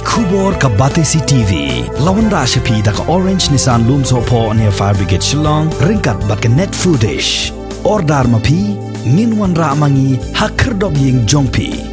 Khubor ka Batesi TV. Lawan ra siya pi da ka Orange Nissan Lumso po near Fire Brigade Shillong. Ringkat bat ka net foodish. Ordar mapi, minwan ra mangi hakerdog ying jongpi.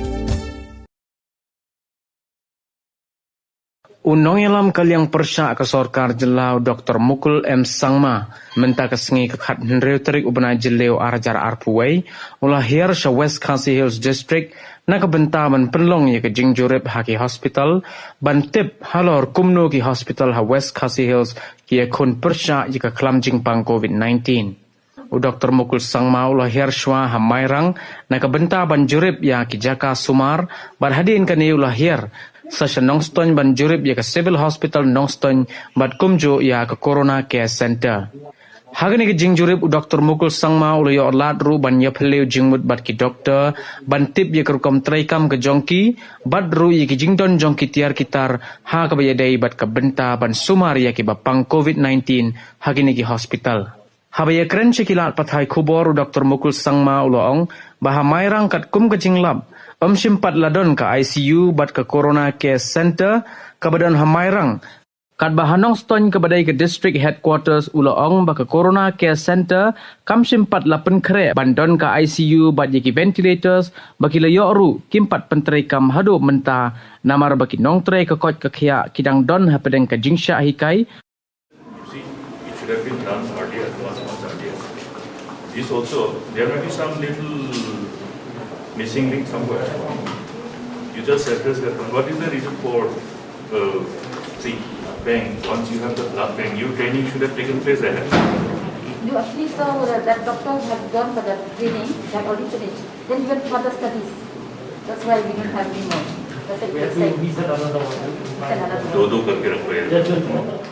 Unong yalam kaliang persya ke sorkar jelau Dr. Mukul M. Sangma menta kesengi kekat henreu terik ubana jeleu arjar arpuway ulah hiar sya West Khasi Hills District na kebenta ban penlong ye ke Jingjurip haki hospital ban tip halor kumno ki hospital ha West Khasi Hills ki kun persya ye ke kelam jingpang COVID-19. Dr. Mukul Sangma ulah hiar sywa ha mairang na kebenta ban jurip ya ki Jaka Sumar ban hadin kani ulah hiar Sasha Nongstoin ban jurip ya ke Civil Hospital Nongstoin bat kumjo ya ke Corona Care Center. Hagani ke Jingjurip Dr. Mukul Sangma ulah ya orlat ru ban ya peleu jingmut bat ki doktor ban tip ya ke rukom traikam ke jongki bat ru ya ke jingdon jongki tiar kitar ha ke bayadai bat ke benta ban sumar ya ke bapang COVID-19 hagini ki hospital. Habaya keren cekilat pathai kubor Dr. Mukul Sangma uloong baha mairang kat kum ke jinglab simpat ladon ke ICU bat ke Corona Care Center ke badan hamairang kat bahanong ston ke badai ke District Headquarters uloong ba ke Corona Care Center kam simpat lapen kere bandon ke ICU bat yeki ventilators baki layok ru kimpat penteri kam hadu menta namar baki nong tre ke kot ke kia kidang don hapedeng ke jingsya hikai. See, it should have been done earlier, months earlier. This also, there may be some little missing link somewhere. You just address that one. What is the reason for, see, bank, once you have the blood bank, your training should have taken place ahead. You actually saw that doctors have gone for the training, that already finished. Then you went for the studies. That's why we don't have any more. That's it. Do karke rakho hai.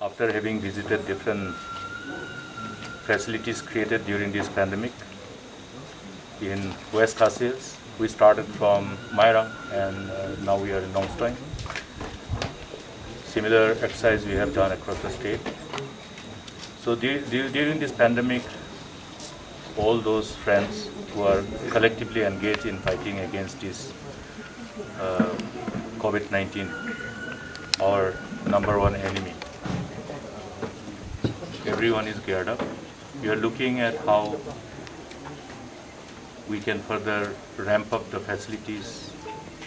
After having visited different facilities created during this pandemic, in West Khasi Hills, we started from Mairang and now we are in Nongstoin. Similar exercise we have done across the state. So during this pandemic, all those friends who are collectively engaged in fighting against this COVID-19, our number one enemy, everyone is geared up. We are looking at how we can further ramp up the facilities,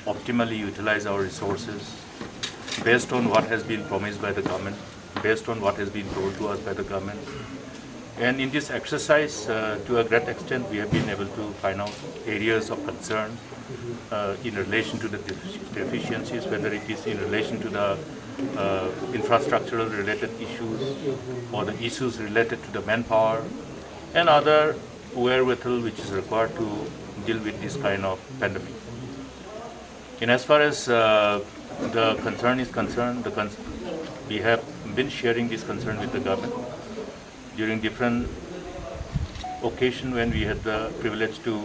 optimally utilize our resources based on what has been promised by the government, based on what has been told to us by the government. And in this exercise, to a great extent, we have been able to find out areas of concern in relation to the deficiencies, whether it is in relation to the infrastructural related issues or the issues related to the manpower and other wherewithal which is required to deal with this kind of pandemic. And as far as the concern is concerned, we have been sharing this concern with the government during different occasions when we had the privilege to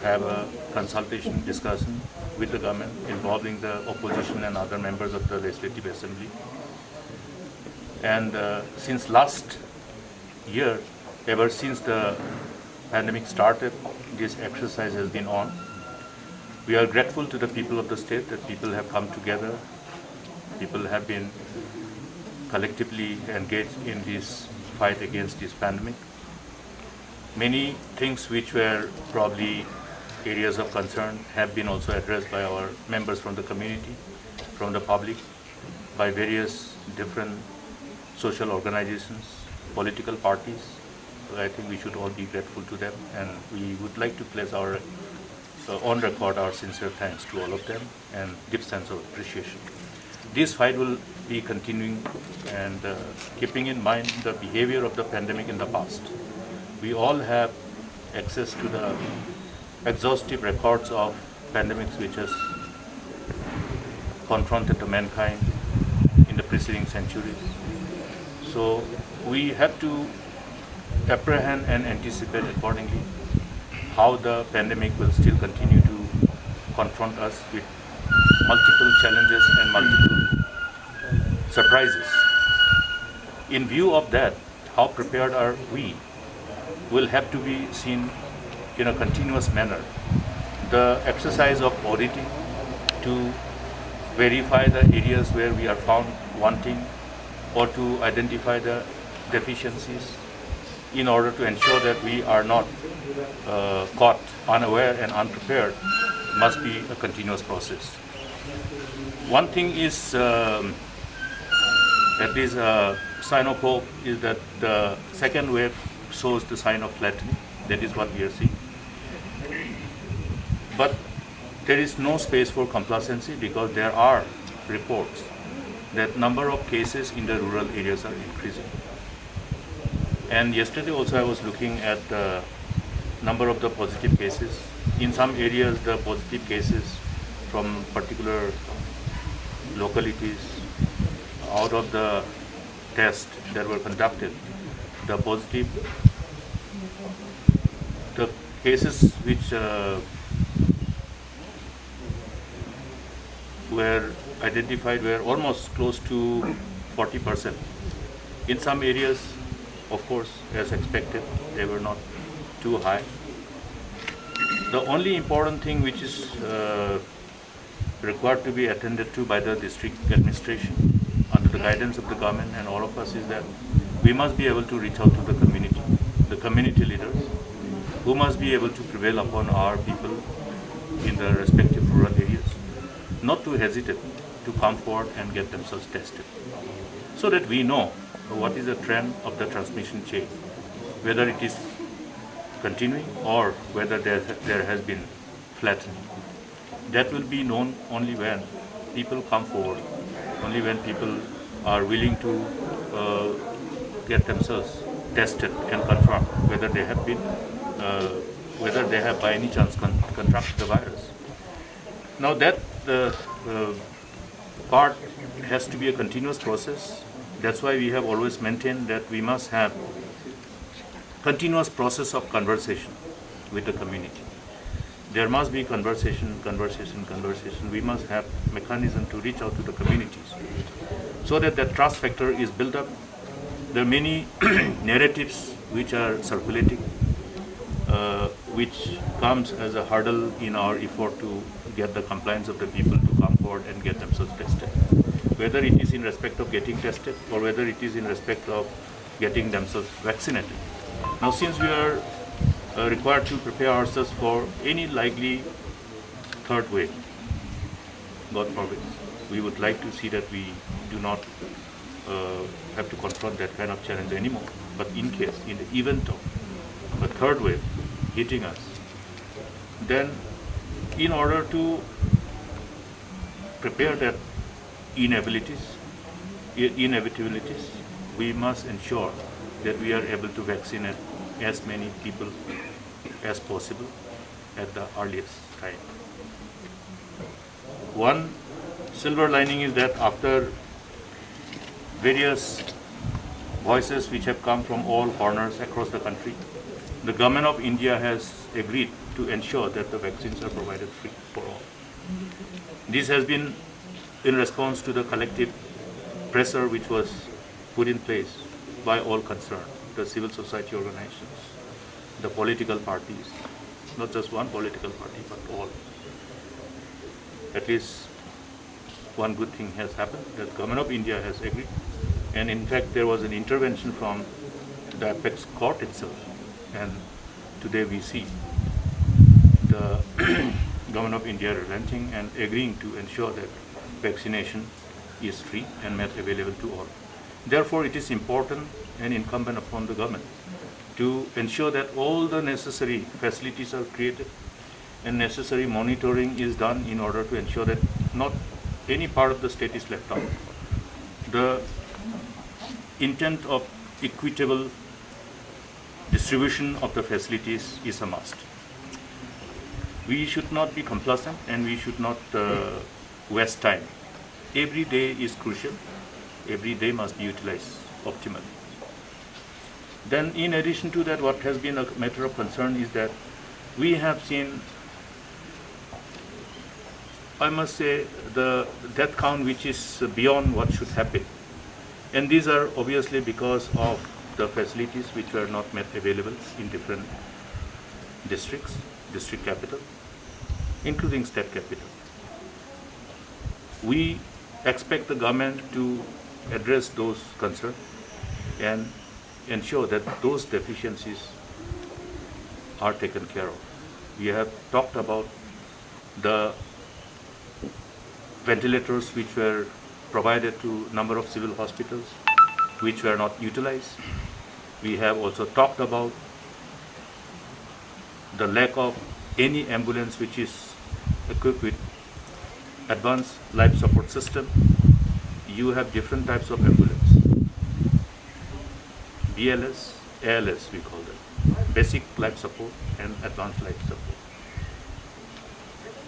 have a consultation discussion with the government involving the opposition and other members of the Legislative Assembly. And since last year, ever since the pandemic started, this exercise has been on. We are grateful to the people of the state that people have come together. People have been collectively engaged in this fight against this pandemic. Many things which were probably areas of concern have been also addressed by our members from the community, from the public, by various different social organizations, political parties. So I think we should all be grateful to them, and we would like to place our on record our sincere thanks to all of them and deep sense of appreciation. This fight will be continuing, and keeping in mind the behavior of the pandemic in the past. We all have access to the exhaustive records of pandemics which has confronted the mankind in the preceding centuries. So we have to apprehend and anticipate accordingly how the pandemic will still continue to confront us with multiple challenges and multiple surprises. In view of that, how prepared are we will have to be seen in a continuous manner. The exercise of auditing to verify the areas where we are found wanting, or to identify the deficiencies in order to ensure that we are not caught unaware and unprepared, must be a continuous process. One thing is, at least a sign of hope, is that the second wave shows the sign of flattening. That is what we are seeing. But there is no space for complacency, because there are reports that number of cases in the rural areas are increasing. And yesterday also I was looking at the number of the positive cases. In some areas, the positive cases from particular localities, out of the tests that were conducted, the cases which were identified were almost close to 40%. In some areas, of course, as expected, they were not too high. The only important thing which is required to be attended to by the district administration under the guidance of the government and all of us is that we must be able to reach out to the community leaders, who must be able to prevail upon our people in the respective rural areas, not to hesitate to come forward and get themselves tested, so that we know what is the trend of the transmission chain, whether it is continuing or whether there has been flattening. That will be known only when people come forward, only when people are willing to get themselves tested and confirm whether they have been, whether they have by any chance contracted the virus. Now that part has to be a continuous process. That's why we have always maintained that we must have continuous process of conversation with the community. There must be conversation. We must have mechanism to reach out to the communities so that the trust factor is built up. There are many narratives which are circulating, which comes as a hurdle in our effort to get the compliance of the people to come forward and get themselves tested. Whether it is in respect of getting tested or whether it is in respect of getting themselves vaccinated. Now, since we are required to prepare ourselves for any likely third wave, God forbid, we would like to see that we do not have to confront that kind of challenge anymore. But in case, in the event of a third wave hitting us, then in order to prepare that inevitabilities, we must ensure that we are able to vaccinate as many people as possible at the earliest time. One silver lining is that after various voices which have come from all corners across the country, the government of India has agreed to ensure that the vaccines are provided free for all. This has been in response to the collective pressure which was put in place by all concerned, the civil society organizations, the political parties, not just one political party, but all. At least one good thing has happened, that the government of India has agreed. And in fact, there was an intervention from the apex court itself. And today we see the government of India relenting and agreeing to ensure that vaccination is free and made available to all. Therefore, it is important and incumbent upon the government to ensure that all the necessary facilities are created and necessary monitoring is done in order to ensure that not any part of the state is left out. The intent of equitable distribution of the facilities is a must. We should not be complacent and we should not waste time. Every day is crucial. Every day must be utilized optimally. Then in addition to that, what has been a matter of concern is that we have seen, I must say, the death count which is beyond what should happen. And these are obviously because of the facilities which were not made available in different districts, district capital, including state capital. We expect the government to address those concerns and ensure that those deficiencies are taken care of. We have talked about the ventilators which were provided to number of civil hospitals which were not utilized. We have also talked about the lack of any ambulance which is equipped with advanced life support system. You have different types of ambulance, BLS, ALS we call them, basic life support and advanced life support.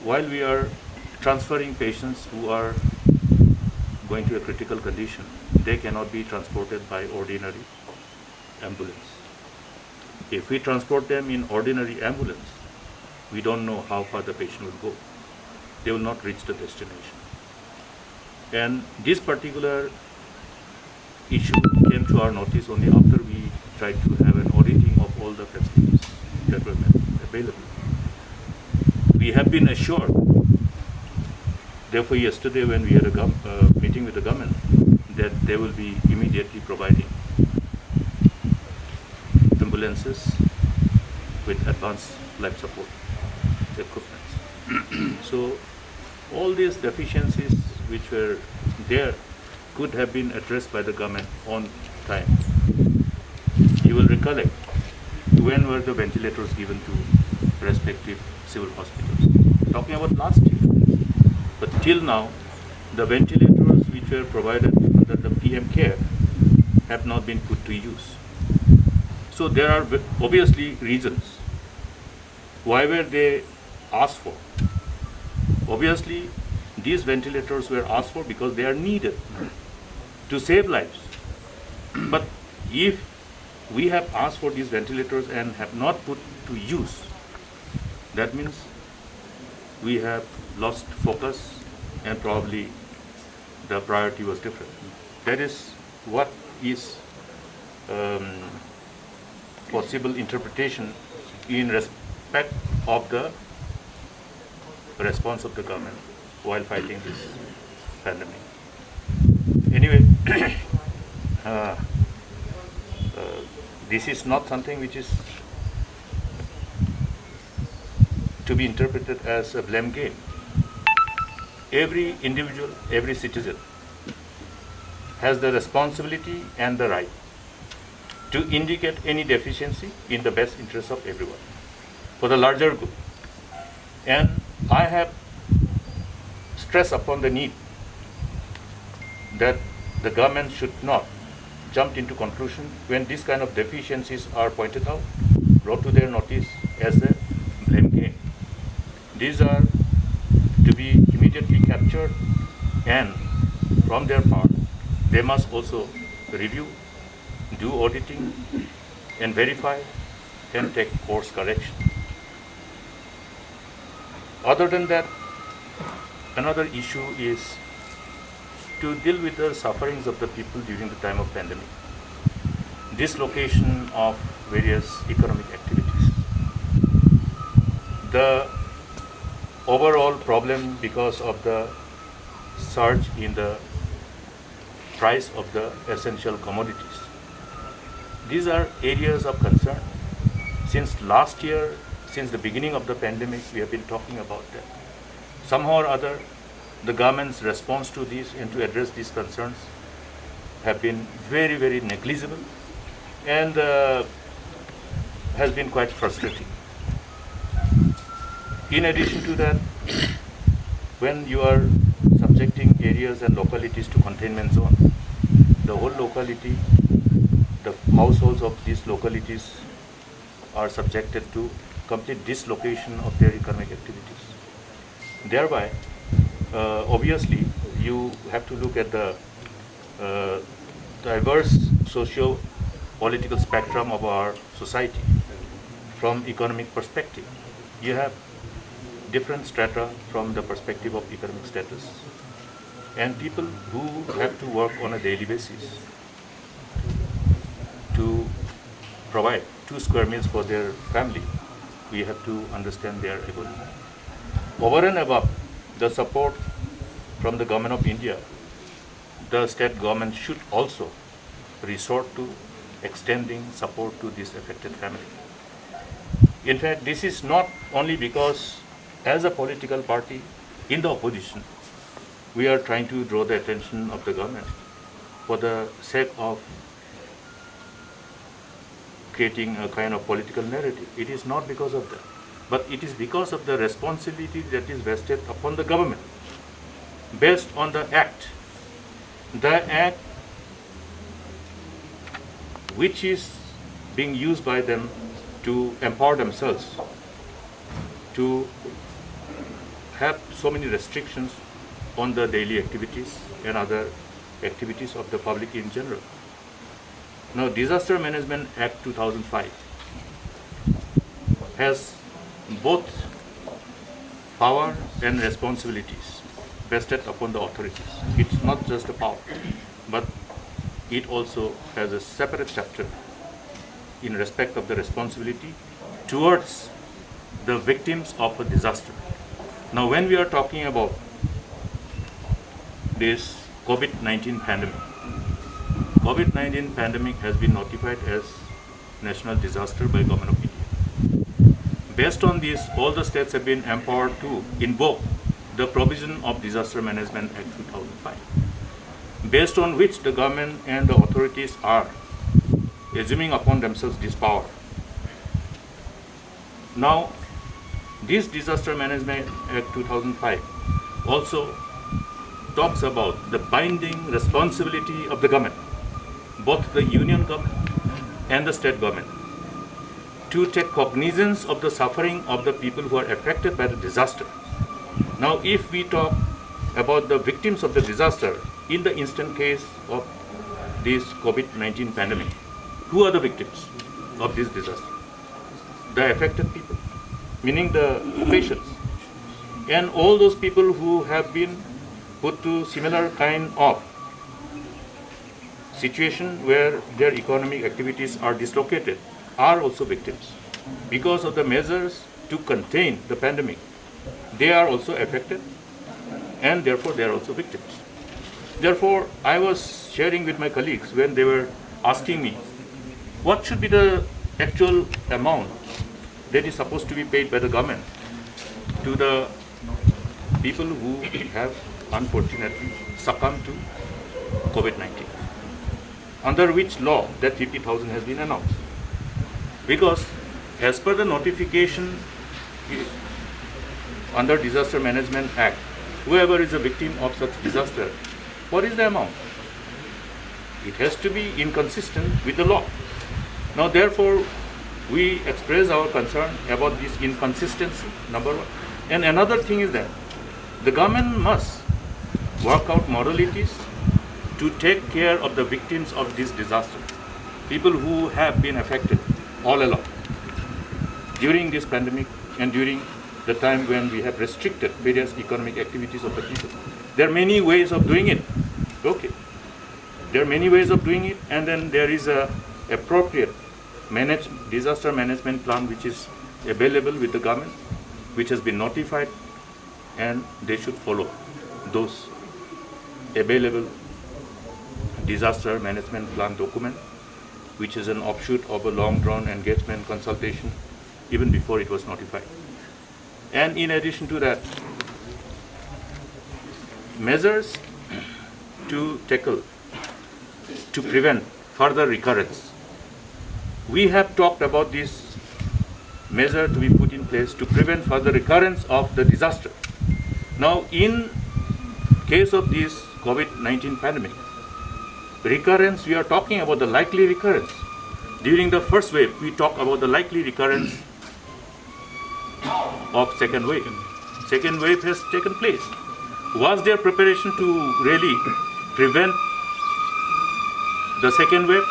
While we are transferring patients who are going to a critical condition, they cannot be transported by ordinary ambulance. If we transport them in ordinary ambulance, we don't know how far the patient will go. They will not reach the destination. And this particular issue came to our notice only after we tried to have an auditing of all the facilities that were available. We have been assured, therefore yesterday when we had a meeting with the government, that they will be immediately providing ambulances with advanced life support equipment. So all these deficiencies which were there could have been addressed by the government on time. You will recollect when were the ventilators given to respective civil hospitals. Talking about last year. But till now, the ventilators which were provided under the PM Care have not been put to use. So there are obviously reasons. Why were they asked for? Obviously, these ventilators were asked for because they are needed to save lives. But if we have asked for these ventilators and have not put to use, that means we have lost focus and probably the priority was different. That is what is possible interpretation in respect of the response of the government while fighting this pandemic. Anyway, this is not something which is to be interpreted as a blame game. Every individual, every citizen has the responsibility and the right to indicate any deficiency in the best interest of everyone for the larger good. And I have stressed upon the need that the government should not jump into conclusion when these kind of deficiencies are pointed out, brought to their notice as a blame game. These are to be immediately captured, and from their part, they must also review, do auditing, and verify, and take course correction. Other than that, another issue is to deal with the sufferings of the people during the time of pandemic. Dislocation of various economic activities. The overall problem because of the surge in the price of the essential commodities. These are areas of concern. Since last year, since the beginning of the pandemic, we have been talking about that. Somehow or other, the government's response to these and to address these concerns have been very, very negligible and has been quite frustrating. In addition to that, when you are subjecting areas and localities to containment zone, the whole locality, the households of these localities are subjected to complete dislocation of their economic activities. Thereby, obviously, you have to look at the diverse socio-political spectrum of our society from economic perspective. You have different strata from the perspective of economic status, and people who have to work on a daily basis to provide 2 square meals for their family. We have to understand their ability. Over and above the support from the government of India, the state government should also resort to extending support to this affected family. In fact, this is not only because as a political party in the opposition, we are trying to draw the attention of the government for the sake of creating a kind of political narrative. It is not because of that, but it is because of the responsibility that is vested upon the government based on the act. The act which is being used by them to empower themselves to have so many restrictions on the daily activities and other activities of the public in general. Now, Disaster Management Act 2005 has both power and responsibilities vested upon the authorities. It's not just a power, but it also has a separate chapter in respect of the responsibility towards the victims of a disaster. Now, when we are talking about this COVID-19 pandemic, COVID-19 pandemic has been notified as national disaster by Government of India. Based on this, all the states have been empowered to invoke the provision of Disaster Management Act 2005, based on which the government and the authorities are assuming upon themselves this power. Now, this Disaster Management Act 2005 also talks about the binding responsibility of the government, both the union government and the state government, to take cognizance of the suffering of the people who are affected by the disaster. Now, if we talk about the victims of the disaster in the instant case of this COVID-19 pandemic, who are the victims of this disaster? The affected people, meaning the patients, and all those people who have been put to similar kind of situation where their economic activities are dislocated are also victims. Because of the measures to contain the pandemic, they are also affected and therefore they are also victims. Therefore, I was sharing with my colleagues when they were asking me what should be the actual amount that is supposed to be paid by the government to the people who have unfortunately succumbed to COVID-19. Under which law that 50,000 has been announced. Because as per the notification under Disaster Management Act, whoever is a victim of such disaster, what is the amount? It has to be inconsistent with the law. Now, therefore, we express our concern about this inconsistency, number one. And another thing is that the government must work out modalities to take care of the victims of this disaster, people who have been affected all along during this pandemic and during the time when we have restricted various economic activities of the people. There are many ways of doing it. Okay. There are many ways of doing it, and then there is a appropriate disaster management plan which is available with the government, which has been notified, and they should follow those available disaster management plan document, which is an offshoot of a long-drawn engagement consultation even before it was notified. And in addition to that, measures to tackle, to prevent further recurrence. We have talked about this measure to be put in place to prevent further recurrence of the disaster. Now, in case of this COVID-19 pandemic, recurrence, we are talking about the likely recurrence. During the first wave, we talk about the likely recurrence of second wave. Second wave has taken place. Was there preparation to really prevent the second wave?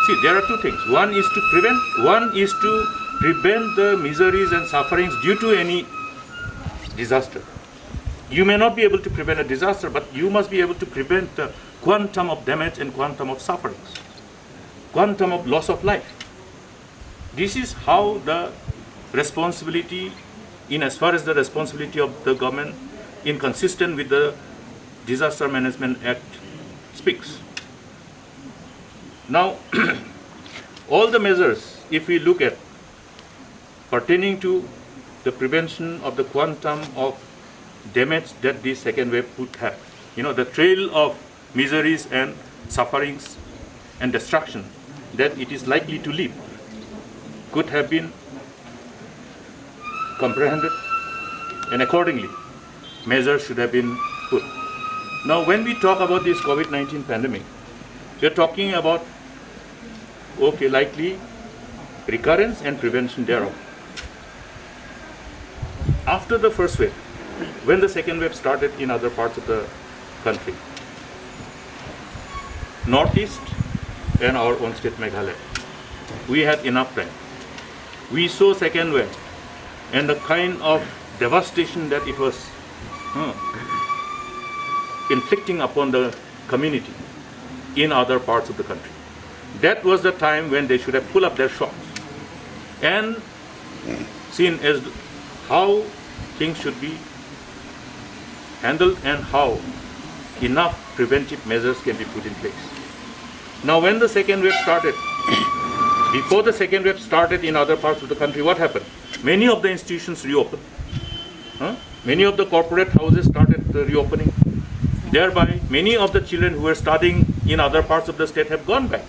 See, there are two things. One is to prevent the miseries and sufferings due to any disaster. You may not be able to prevent a disaster, but you must be able to prevent the quantum of damage and quantum of sufferings, quantum of loss of life. This is how the responsibility, in as far as the responsibility of the government, inconsistent with the Disaster Management Act speaks. Now, all the measures, if we look at pertaining to the prevention of the quantum of damage that this second wave would have, the trail of miseries and sufferings and destruction that it is likely to leave, could have been comprehended, and accordingly, measures should have been put. Now, when we talk about this COVID-19 pandemic, we are talking about, likely recurrence and prevention thereof. After the first wave, when the second wave started in other parts of the country, Northeast and our own state Meghalaya, we had enough time. We saw second wave and the kind of devastation that it was inflicting upon the community in other parts of the country. That was the time when they should have pulled up their shops and seen as how things should be handled and how enough preventive measures can be put in place. Now, when the second wave started, before the second wave started in other parts of the country, what happened? Many of the institutions reopened. Many of the corporate houses started reopening. Thereby, many of the children who were studying in other parts of the state have gone back.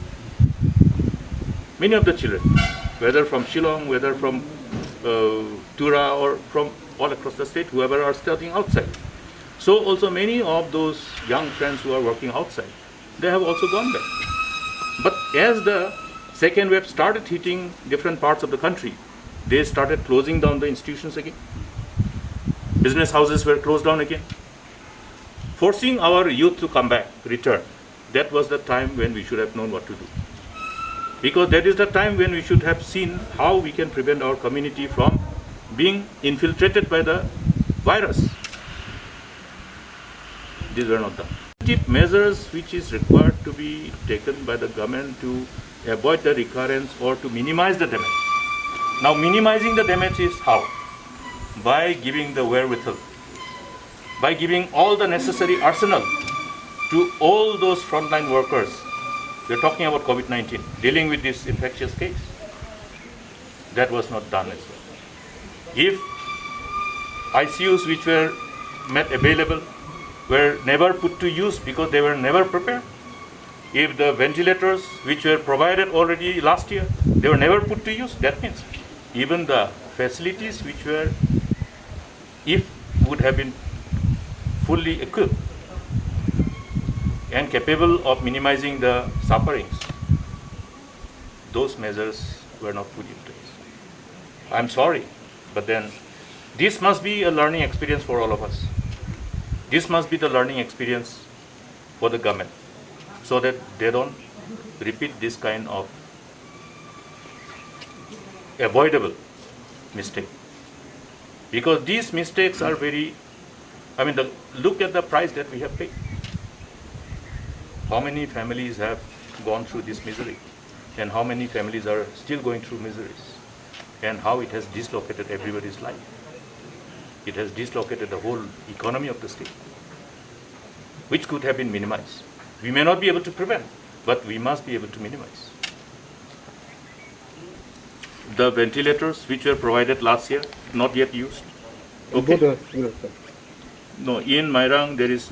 Many of the children, whether from Shillong, whether from Tura, or from all across the state, whoever are studying outside. So also many of those young friends who are working outside, they have also gone back. But as the second wave started hitting different parts of the country, they started closing down the institutions again. Business houses were closed down again, forcing our youth to come back, return. That was the time when we should have known what to do. Because that is the time when we should have seen how we can prevent our community from being infiltrated by the virus. These were not done. Measures which is required to be taken by the government to avoid the recurrence or to minimize the damage. Now, minimizing the damage is how? By giving the wherewithal, by giving all the necessary arsenal to all those frontline workers. We're talking about COVID-19, dealing with this infectious case. That was not done as well. If ICUs which were made available were never put to use because they were never prepared, if the ventilators which were provided already last year, they were never put to use, that means even the facilities which were, if would have been fully equipped and capable of minimizing the sufferings, those measures were not put in place. I'm sorry, but then this must be a learning experience for all of us. This must be the learning experience for the government, so that they don't repeat this kind of avoidable mistake. Because these mistakes are very, look at the price that we have paid. How many families have gone through this misery, and how many families are still going through miseries, and how it has dislocated everybody's life. It has dislocated the whole economy of the state, which could have been minimized. We may not be able to prevent, but we must be able to minimize. The ventilators which were provided last year, not yet used. Okay. No, in Mairang there is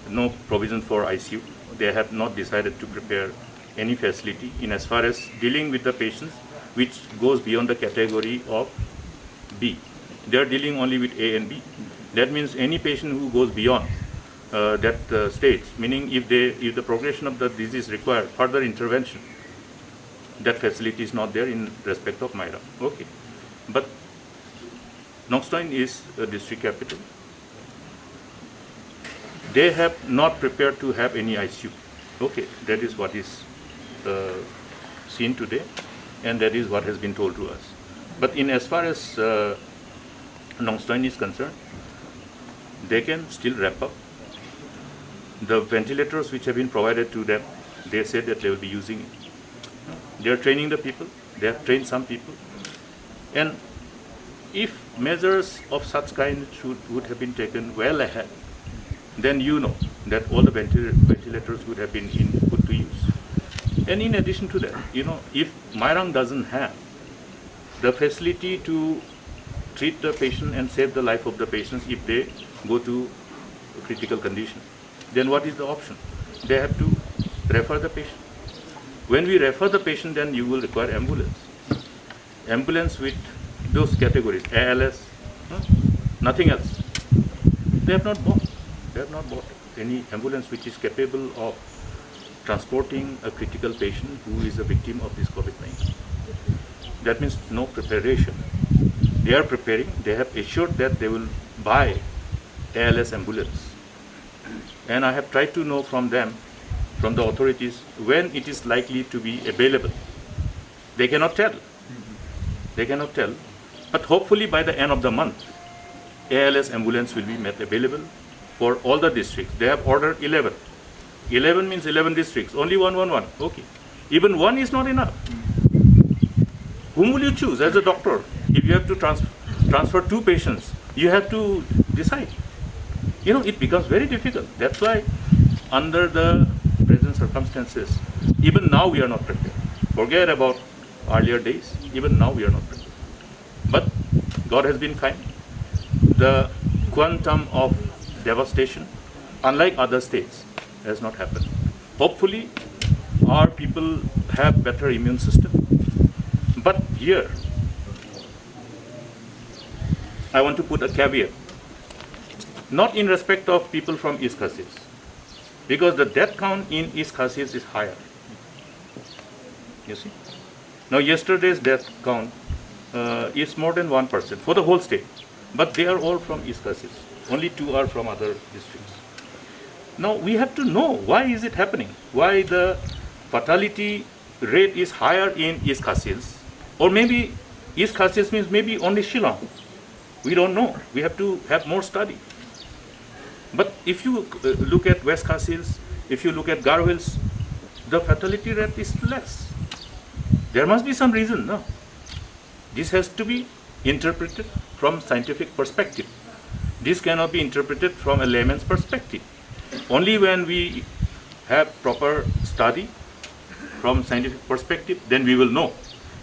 no provision for ICU. They have not decided to prepare any facility in as far as dealing with the patients which goes beyond the category of B. They are dealing only with A and B. That means any patient who goes beyond that stage, meaning if the progression of the disease requires further intervention, that facility is not there in respect of Mairang. Okay, but Nongstoin is a district capital. They have not prepared to have any ICU. Okay, that is what is seen today, and that is what has been told to us. But in as far as Nongstoin is concerned, they can still wrap up. The ventilators which have been provided to them, they said that they will be using it. They are training the people. They have trained some people. And if measures of such kind would have been taken well ahead, then you know that all the ventilators would have been put to use. And in addition to that, if Mairang doesn't have the facility to treat the patient and save the life of the patients if they go to a critical condition, then what is the option? They have to refer the patient. When we refer the patient, then you will require ambulance. Ambulance with those categories, ALS, nothing else. They have not bought. They have not bought any ambulance which is capable of transporting a critical patient who is a victim of this COVID-19. That means no preparation. They are preparing. They have assured that they will buy ALS ambulance. And I have tried to know from them, from the authorities, when it is likely to be available. They cannot tell. They cannot tell. But hopefully by the end of the month, ALS ambulance will be made available for all the districts. They have ordered 11. 11 means 11 districts. Only 111. Okay. Even one is not enough. Whom will you choose as a doctor? If you have to transfer 2 patients, you have to decide. It becomes very difficult. That's why under the present circumstances, even now we are not prepared. Forget about earlier days. Even now we are not prepared. But God has been kind. The quantum of devastation, unlike other states, has not happened. Hopefully, our people have better immune system. But here, I want to put a caveat. Not in respect of people from East Khasias, because the death count in East Khasias is higher. You see? Now, yesterday's death count is more than 1% for the whole state. But they are all from East Khasias. Only 2 are from other districts. Now, we have to know why is it happening? Why the fatality rate is higher in East Khasias? Or maybe East Khasias means maybe only Shillong. We don't know. We have to have more study. But if you look at West Khasias, if you look at Garo Hills, the fatality rate is less. There must be some reason, no? This has to be interpreted from scientific perspective. This cannot be interpreted from a layman's perspective. Only when we have proper study from scientific perspective, then we will know.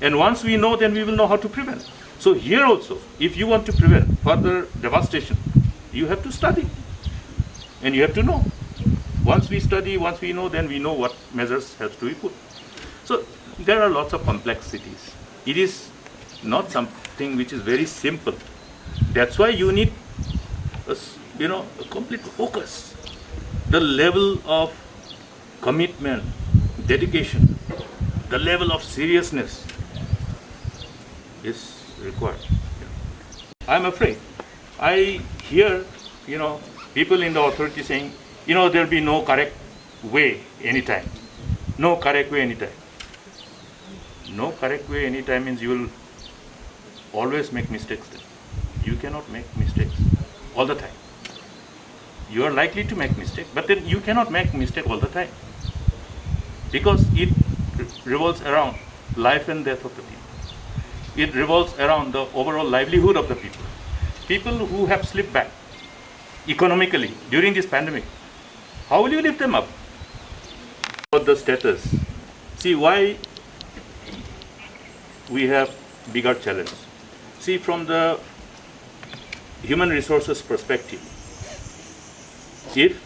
And once we know, then we will know how to prevent. So here also, if you want to prevent further devastation, you have to study. And you have to know. Once we study, once we know, then we know what measures have to be put. So there are lots of complexities. It is not something which is very simple. That's why you need a complete focus. The level of commitment, dedication, the level of seriousness is required. I'm afraid. I hear, people in the authority saying, there'll be no correct way anytime. No correct way anytime. No correct way anytime means you will always make mistakes then. You cannot make mistakes all the time. You are likely to make mistakes, but then you cannot make mistake all the time. Because it revolves around life and death of the people. It revolves around the overall livelihood of the people. People who have slipped back economically during this pandemic, how will you lift them up? About the status. See why we have bigger challenge. See, from the human resources perspective, if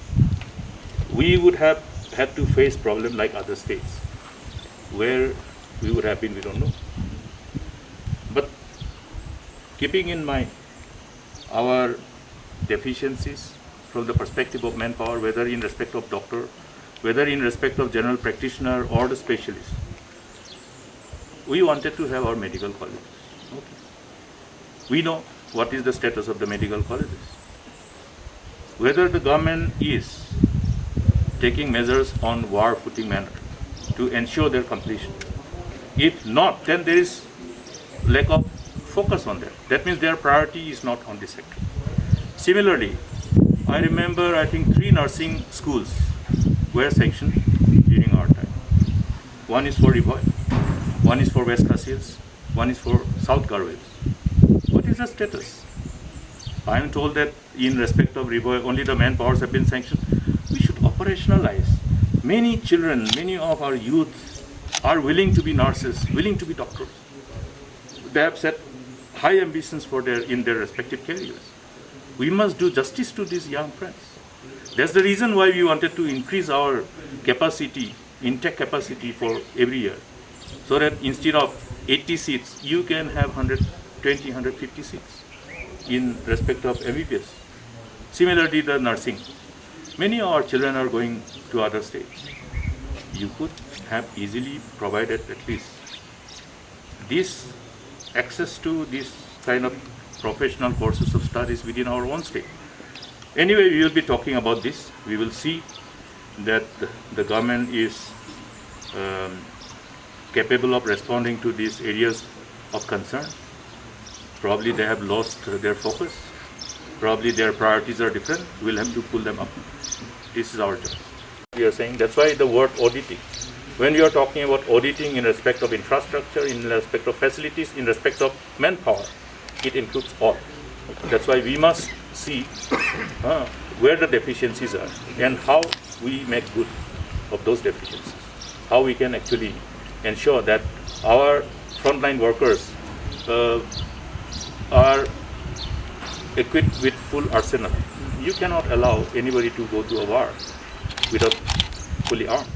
we would have had to face problem like other states, where we would have been, we don't know. But keeping in mind our deficiencies from the perspective of manpower, whether in respect of doctor, whether in respect of general practitioner or the specialist, we wanted to have our medical colleges. Okay. We know what is the status of the medical colleges. Whether the government is taking measures on war footing manner to ensure their completion. If not, then there is lack of focus on that. That means their priority is not on this sector. Similarly, I remember, I think 3 nursing schools were sanctioned during our time. One is for Rivoy, one is for West Khasias, one is for South Garo Hills. What is the status? I am told that in respect of Riboy, only the manpowers have been sanctioned. We should operationalize. Many children, many of our youth are willing to be nurses, willing to be doctors. They have set high ambitions for in their respective careers. We must do justice to these young friends. That's the reason why we wanted to increase our capacity, intake capacity for every year. So that instead of 80 seats, you can have 120, 150 seats in respect of MBBS. Similarly, the nursing. Many of our children are going to other states. You could have easily provided at least this access to this kind of professional courses of studies within our own state. Anyway, we will be talking about this. We will see that the government is capable of responding to these areas of concern. Probably they have lost their focus. Probably their priorities are different. We'll have to pull them up. This is our job. We are saying that's why the word auditing. When we are talking about auditing in respect of infrastructure, in respect of facilities, in respect of manpower, it includes all. That's why we must see where the deficiencies are and how we make good of those deficiencies. How we can actually ensure that our frontline workers are equipped with full arsenal. You cannot allow anybody to go to a war without fully armed.